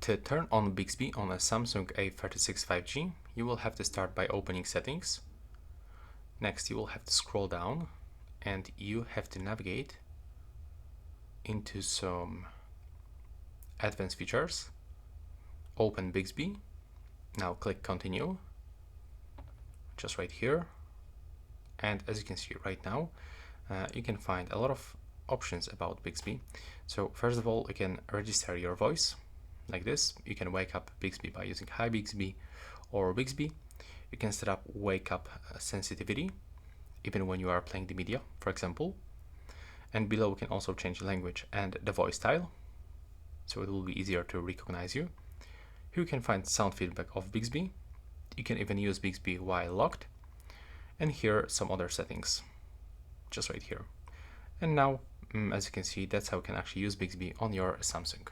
To turn on Bixby on a Samsung A36 5G, you will have to start by opening Settings. Next, you will have to scroll down and you have to navigate into some advanced features. Open Bixby. Now click Continue, just right here. And as you can see right now, you can find a lot of options about Bixby. So first of all, you can register your voice like this. You can wake up Bixby by using Hi Bixby or Bixby. You can set up wake up sensitivity even when you are playing the media, for example. And below we can also change the language and the voice style, so it will be easier to recognize you. Here you can find sound feedback of Bixby. You can even use Bixby while locked. And here some other settings, just right here. And now, as you can see, that's how you can actually use Bixby on your Samsung.